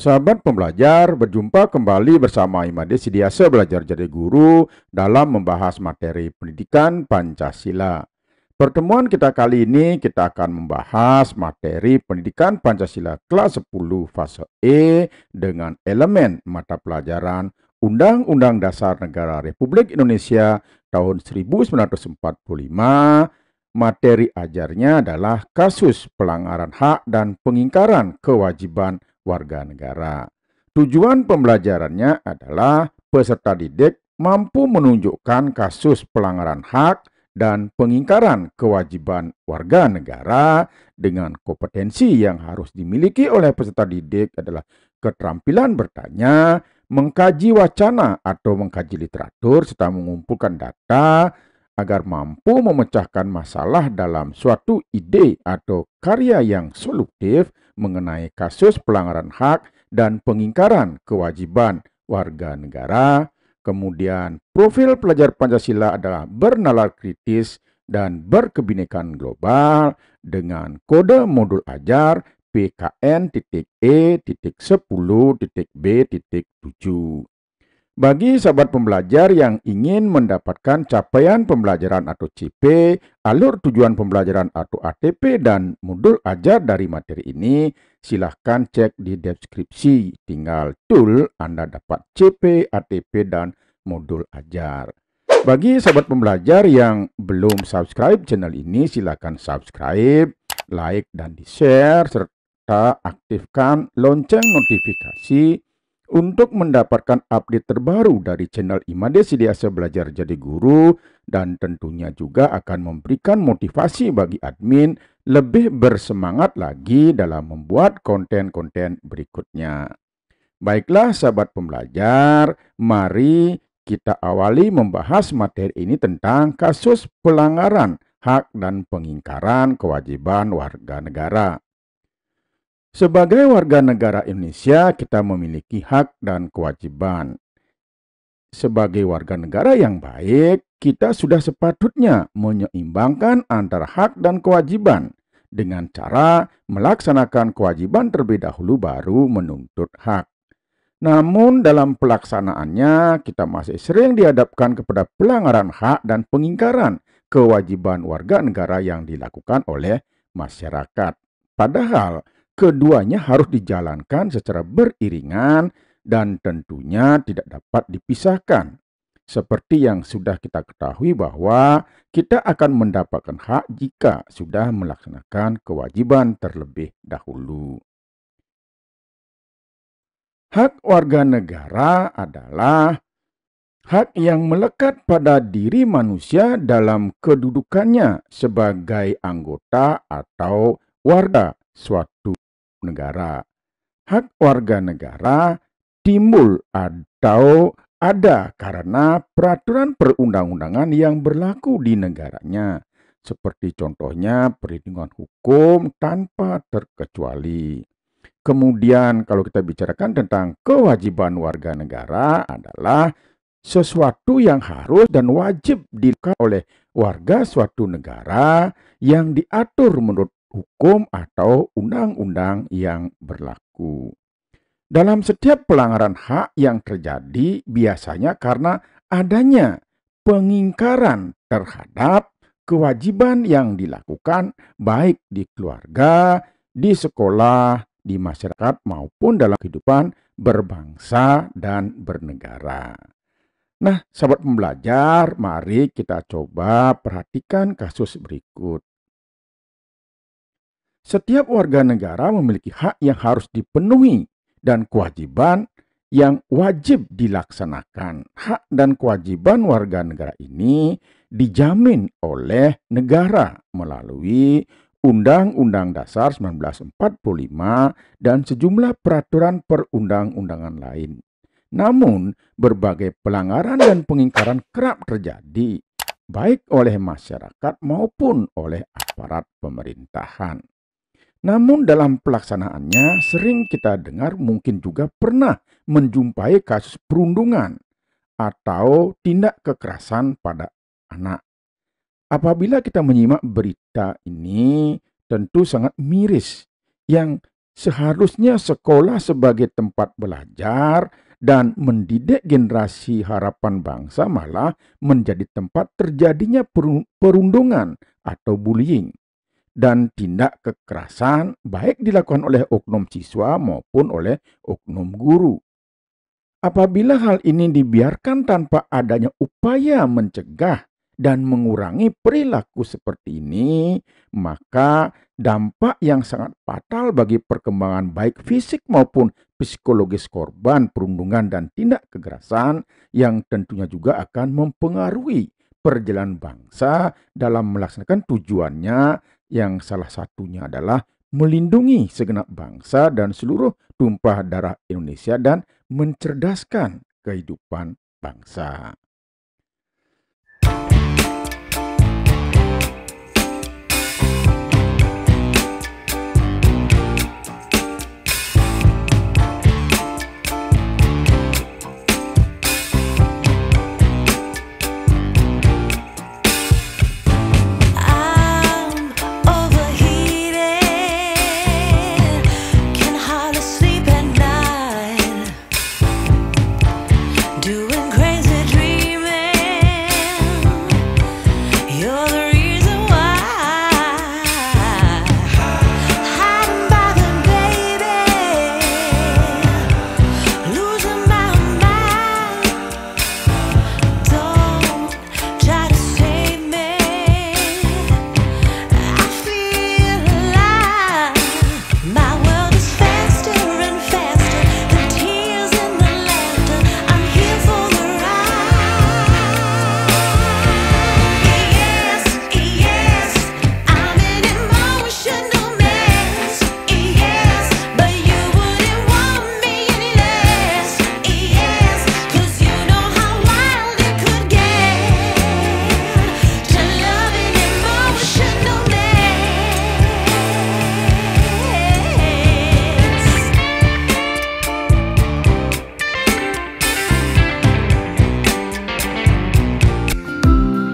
Sahabat pembelajar, berjumpa kembali bersama Imade Sidiasa Belajar Jadi Guru dalam membahas materi pendidikan Pancasila. Pertemuan kita kali ini kita akan membahas materi pendidikan Pancasila kelas 10 fase E dengan elemen mata pelajaran Undang-Undang Dasar Negara Republik Indonesia tahun 1945. Materi ajarnya adalah kasus pelanggaran hak dan pengingkaran kewajiban warga negara. Tujuan pembelajarannya adalah peserta didik mampu menunjukkan kasus pelanggaran hak dan pengingkaran kewajiban warga negara dengan kompetensi yang harus dimiliki oleh peserta didik adalah keterampilan bertanya, mengkaji wacana atau mengkaji literatur, serta mengumpulkan data agar mampu memecahkan masalah dalam suatu ide atau karya yang solutif mengenai kasus pelanggaran hak dan pengingkaran kewajiban warga negara. Kemudian, profil pelajar Pancasila adalah bernalar kritis dan berkebinekaan global dengan kode modul ajar PKN.E.10.B.7. Bagi sahabat pembelajar yang ingin mendapatkan capaian pembelajaran atau CP, alur tujuan pembelajaran atau ATP, dan modul ajar dari materi ini, silahkan cek di deskripsi. Tinggal tool Anda dapat CP, ATP, dan modul ajar. Bagi sahabat pembelajar yang belum subscribe channel ini, silahkan subscribe, like, dan di-share, serta aktifkan lonceng notifikasi untuk mendapatkan update terbaru dari channel Imade Sidiasa Belajar Jadi Guru, dan tentunya juga akan memberikan motivasi bagi admin lebih bersemangat lagi dalam membuat konten-konten berikutnya. Baiklah sahabat pembelajar, mari kita awali membahas materi ini tentang kasus pelanggaran hak dan pengingkaran kewajiban warga negara. Sebagai warga negara Indonesia, kita memiliki hak dan kewajiban. Sebagai warga negara yang baik, kita sudah sepatutnya menyeimbangkan antara hak dan kewajiban dengan cara melaksanakan kewajiban terlebih dahulu baru menuntut hak. Namun dalam pelaksanaannya, kita masih sering dihadapkan kepada pelanggaran hak dan pengingkaran kewajiban warga negara yang dilakukan oleh masyarakat. Padahal keduanya harus dijalankan secara beriringan dan tentunya tidak dapat dipisahkan. Seperti yang sudah kita ketahui bahwa kita akan mendapatkan hak jika sudah melaksanakan kewajiban terlebih dahulu. Hak warga negara adalah hak yang melekat pada diri manusia dalam kedudukannya sebagai anggota atau warga suatu negara. Hak warga negara timbul atau ada karena peraturan perundang-undangan yang berlaku di negaranya, seperti contohnya perlindungan hukum tanpa terkecuali. Kemudian kalau kita bicarakan tentang kewajiban warga negara adalah sesuatu yang harus dan wajib dilakukan oleh warga suatu negara yang diatur menurut hukum atau undang-undang yang berlaku. Dalam setiap pelanggaran hak yang terjadi biasanya karena adanya pengingkaran terhadap kewajiban yang dilakukan baik di keluarga, di sekolah, di masyarakat maupun dalam kehidupan berbangsa dan bernegara. Nah, sahabat pembelajar, mari kita coba perhatikan kasus berikut. Setiap warga negara memiliki hak yang harus dipenuhi dan kewajiban yang wajib dilaksanakan. Hak dan kewajiban warga negara ini dijamin oleh negara melalui Undang-Undang Dasar 1945 dan sejumlah peraturan perundang-undangan lain. Namun, berbagai pelanggaran dan pengingkaran kerap terjadi, baik oleh masyarakat maupun oleh aparat pemerintahan. Namun dalam pelaksanaannya sering kita dengar mungkin juga pernah menjumpai kasus perundungan atau tindak kekerasan pada anak. Apabila kita menyimak berita ini tentu sangat miris yang Seharusnya sekolah sebagai tempat belajar dan mendidik generasi harapan bangsa malah menjadi tempat terjadinya perundungan atau bullying dan tindak kekerasan baik dilakukan oleh oknum siswa maupun oleh oknum guru. Apabila hal ini dibiarkan tanpa adanya upaya mencegah dan mengurangi perilaku seperti ini, maka dampak yang sangat fatal bagi perkembangan baik fisik maupun psikologis korban perundungan dan tindak kekerasan yang tentunya juga akan mempengaruhi perjalanan bangsa dalam melaksanakan tujuannya yang salah satunya adalah melindungi segenap bangsa dan seluruh tumpah darah Indonesia dan mencerdaskan kehidupan bangsa. I'm overheated, can hardly sleep at night, doing crazy dreaming. You're the reason why. Hiding by the baby, losing my mind. Don't try to save me. I feel alive. My world is faster and faster. The tears and the laughter. I'm here for the ride. Yes, yes, I'm an emotional mess. Yes, but you wouldn't want me any less. Yes, 'cause you know how wild it could get to love an emotional mess.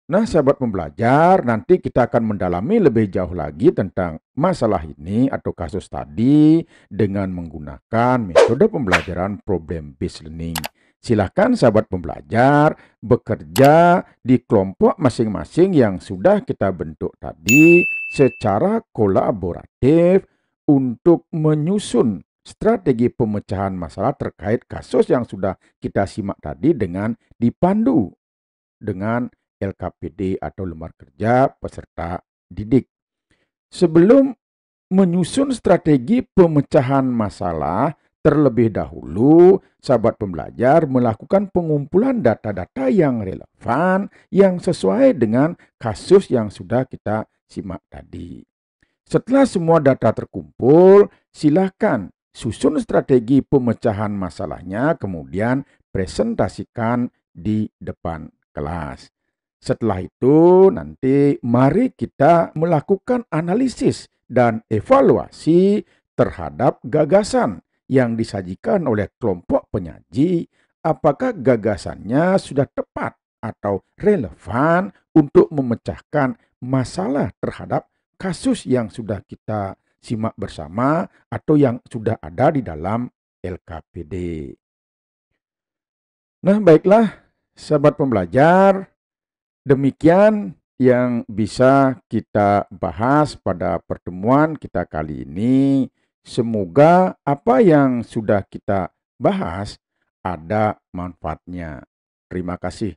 Nah, sahabat pembelajar, nanti kita akan mendalami lebih jauh lagi tentang masalah ini atau kasus tadi dengan menggunakan metode pembelajaran problem-based learning. Silakan sahabat pembelajar bekerja di kelompok masing-masing yang sudah kita bentuk tadi secara kolaboratif untuk menyusun strategi pemecahan masalah terkait kasus yang sudah kita simak tadi dengan dipandu dengan LKPD atau lembar kerja peserta didik. Sebelum menyusun strategi pemecahan masalah, terlebih dahulu sahabat pembelajar melakukan pengumpulan data-data yang relevan yang sesuai dengan kasus yang sudah kita simak tadi. Setelah semua data terkumpul, silakan susun strategi pemecahan masalahnya, kemudian presentasikan di depan kelas. Setelah itu nanti mari kita melakukan analisis dan evaluasi terhadap gagasan yang disajikan oleh kelompok penyaji. Apakah gagasannya sudah tepat atau relevan untuk memecahkan masalah terhadap kasus yang sudah kita simak bersama atau yang sudah ada di dalam LKPD. Nah, baiklah sahabat pembelajar, demikian yang bisa kita bahas pada pertemuan kita kali ini. Semoga apa yang sudah kita bahas ada manfaatnya. Terima kasih.